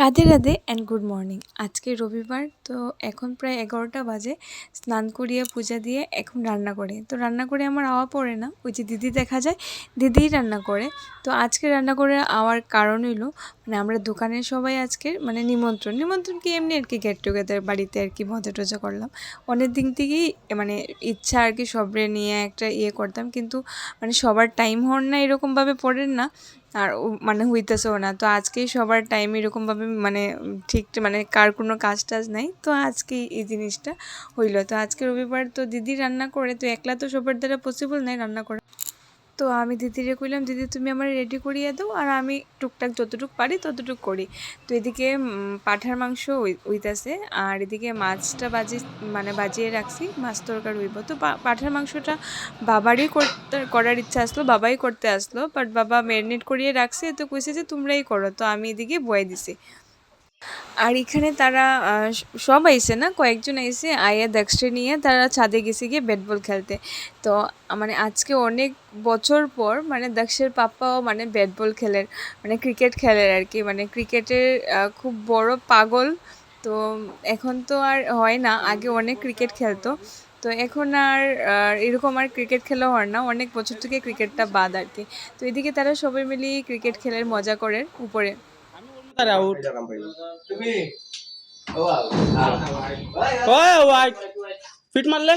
Radhe Radhe and good morning. আজকে রবিবার, তো এখন প্রায় 11টা বাজে। স্নান করিয়ে পূজা দিয়ে এখন রান্না করে, তো রান্না করে আমার আওয়া পড়ে না, ওই যে দিদি দেখা যায়, দিদিই রান্না করে। তো আজকে রান্না করে আওয়ার কারণ হইলো মানে আমরা দোকানের সবাই আজকে মানে নিমন্ত্রণ কি এমনি আর কি, গেট টুগেদার বাড়িতে আর কি মজা টজা করলাম। অনেক দিন থেকেই মানে ইচ্ছা আর কি সবরে নিয়ে একটা করতাম, কিন্তু মানে সবার টাইম হন না, এরকমভাবে পড়েন না, আর মানে হইতেছেও না। তো আজকেই সবার টাইম এরকমভাবে মানে ঠিক মানে কার কোনো কাজ টাজ নাই, তো আজকে এই জিনিসটা হইলো। তো আজকে রবিবার, তো দিদি রান্না করে, তো একলা তো সবার দ্বারা পসিবল নাই রান্না করা। তো আমি দিদিরে কইলাম, দিদি তুমি আমার রেডি করিয়ে দাও, আর আমি টুকটাক যতটুকু পারি ততটুকু করি। তো এদিকে পাঠার মাংস হইতাছে, আর এদিকে মাছটা বাজিয়ে রাখছি, মাছ তরকারি হইব। তো পাঠার মাংসটা বাবারই করার ইচ্ছা আসলো, বাবাই করতে আসলো, বাট বাবা ম্যারিনেট করিয়ে রাখছে, তো কইছে যে তোমরাই করো, তো আমি এদিকে বয়ে দিছি। আর এখানে তারা সব আইসে না, কয়েকজন আইসে, আয়া দেখছে নিয়ে তারা ছাদে গেছে গিয়ে ব্যাট বল খেলতে। তো মানে আজকে অনেক বছর পর মানে দক্ষের পাপ্পাও মানে ব্যাট বল খেলেন, মানে ক্রিকেট খেলেন আর কি, মানে ক্রিকেটের খুব বড় পাগল। তো এখন তো আর হয় না, আগে অনেক ক্রিকেট খেলতো, তো এখন আর এরকম আর ক্রিকেট খেলা হয় না, অনেক বছর থেকে ক্রিকেটটা বাদ আর কি। তো এদিকে তারা সবাই মিলিয়ে ক্রিকেট খেলার মজা করেন উপরে। আউট ওই ওয়াইড फिट मार ले।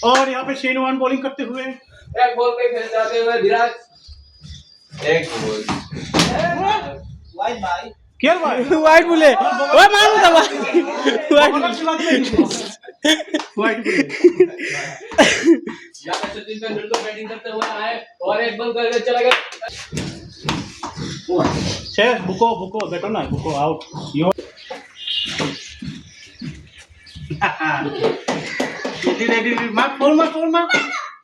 और यहाँ पे शेन वन बॉलिंग करते हुए एक बॉल पे खेल जाते हुए विराट एक बॉल वाइड भाई क्या भाई वाइड बोले ओए मार दे भाई वाइड वाइड यहाँ पे सचिन तेंदुलकर बैटिंग करते हुए आए और एक बॉल करके चला गया। शेर बुको बैठो ना बुको out your ready mark four mark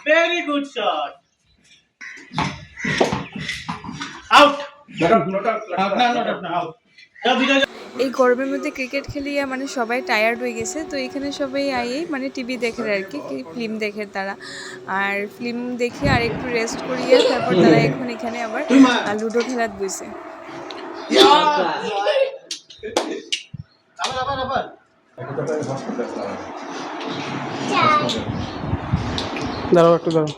very good shot out not out এই গরমের মধ্যে ক্রিকেট খেলিয়া মানে সবাই টায়ার্ড হয়ে গেছে, তো এখানে সবাই আইয়ে মানে টিভি দেখে আর কি, ফিল্ম দেখে তারা, আর ফিল্ম দেখে আর একটু রেস্ট করিয়ে তারপর তারা এখন এখানে আবার লুডো খেলাত বইছে। আবার দাঁড়াও একটু দাঁড়াও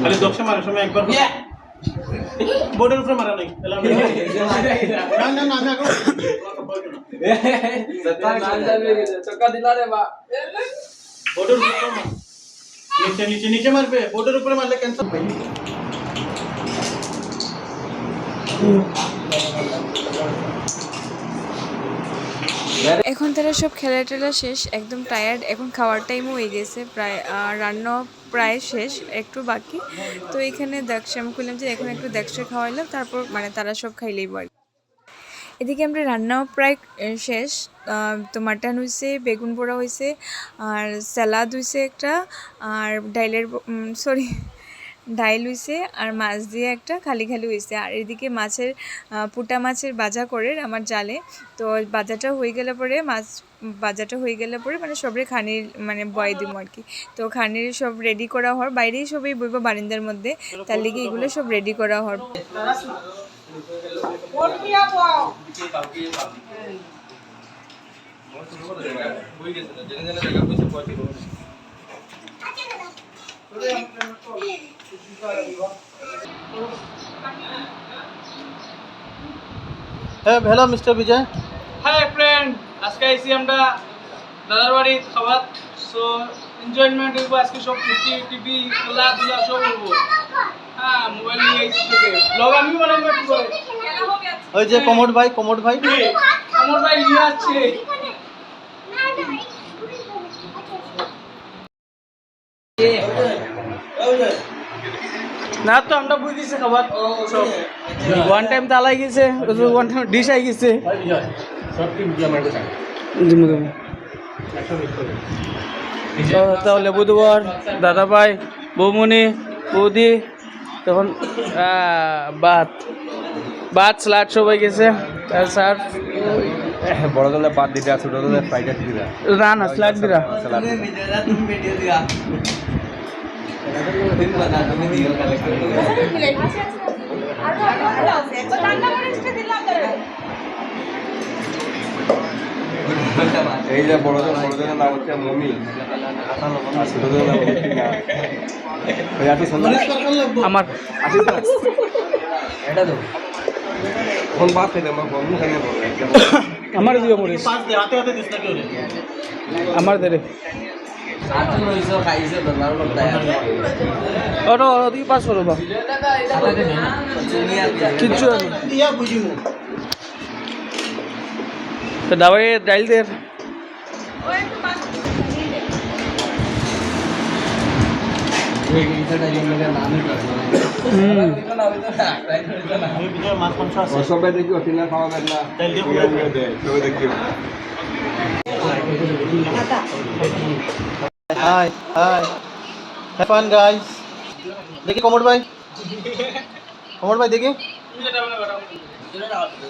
খালি দক্ষে মারার সময় একবার বোর্ডের উপরে মারা নাই না আমি এখন चक्का दिला दे बा বোর্ডের উপরে মার নিচে মারবে বোর্ডের উপরে মারলে ক্যান্সার এখন তারা সব খেলা টেলা শেষ, একদম টায়ার্ড, এখন খাওয়ার টাইমও হয়ে গেছে প্রায়, রান্না প্রায় শেষ, একটু বাকি। তো এখানে দেখছি, আমি বললাম যে এখন একটু দেখছে খাওয়াইলাম, তারপর মানে তারা সব খাইলেই আর। এদিকে আমরা রান্নাও প্রায় শেষ, তো মাটন হয়েছে, বেগুন পোড়া হয়েছে, আর স্যালাদ হয়েছে একটা, আর ডাইল হয়েছে, আর মাছ দিয়ে একটা খালি হয়েছে। আর এদিকে পুটা মাছের বাজা করে আমার জালে, তো বাজাটা হয়ে গেলে পরে মানে সবরে খানির মানে বয় দিব আর কি। তো খানির সব রেডি করা হওয়ার, বাইরেই সবই বইব বারিন্দার মধ্যে, তার লিগে এগুলো সব রেডি করা হওয়ার। হ্যাঁ হ্যালো মিস্টার বিজয়। হাই ফ্রেন্ড, আজকে আইসি আমরা দাদার বাড়ি খাবার, সো এনজয়মেন্ট হইব আজকে, সব টিভি খেলাধুলা সব হইব। হ্যাঁ, মোবাইল নিয়ে আইসি, ব্লগ আমি বানাবো একটু করে। ওই যে কমোড ভাই আমার ভাই নিয়ে আসছে। না তো আমরা বুঝ দিছে খাবার সব ওয়ান টাইম তালাই গেছে, ওয়ান টাইম ডিশ আই গেছে তাহলে বুধবার দাদা ভাই বৌমনি বৌদি তখন ভাত স্যালাড সবাই গেছে, স্যার বড় দলে বাদ দিতে ছোট দলে ফ্রাইড রাইস দিরা রান স্লাইড দিরা এই যে বড় দলের নাম হচ্ছে মমি আর ছোট দলের নাম হচ্ছে টিনা। ওই একটু সুন্দর আমার এটা তো কোন বাদ থেকে আমার বন্ধু খাইয়ে বলবে আমার দিও মরিস পাঁচ দে হাতে হাতে দিস না কেউ রে আমার দেরে আতুন হইছো খাইছে তো নাও লোক তাই ওটা ওদিকে পাস করো বা কিচ্ছু নেই দিয়া বুঝিমু তো দাবাই ডাইল দে আমি ভিতরে মাছ মাংস আছে সবাই দেখিও টিনা খাওয়া না তাই দিয়ে সবাই দেখিও high high have fun guys দেখি কমর ভাই দেখি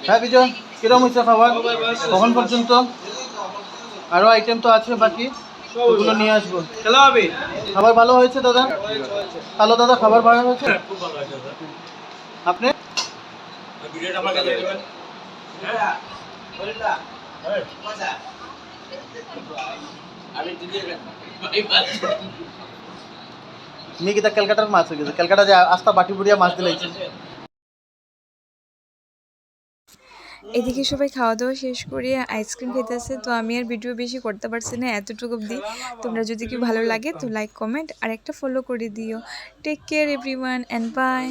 হ্যাঁ বিজয় কিরম হয়েছে খাবার কখন পর্যন্ত আরো আইটেম তো আছে বাকি ওগুলো নিয়ে আসবো খেলা হবে খাবার ভালো হয়েছে দাদা হ্যালো দাদা খাবার ভালো হয়েছে আপনি ভিডিওটা আমার কাছে দেবেন मी किती कलकत्यात माছ হয়ে গেছে কলকাতা যে আস্তা বাটি বুড়িয়া মাছ দিলাইছে এদিকে সবাই খাওয়া দাওয়া শেষ করে আইসক্রিম খেতেছে, তো আমি আর ভিডিও বেশি করতে পারছি না, এতটুকু অবধি। তোমরা যদি কি ভালো লাগে তো লাইক কমেন্ট আর একটা ফলো করে দিও। Take care everyone and by.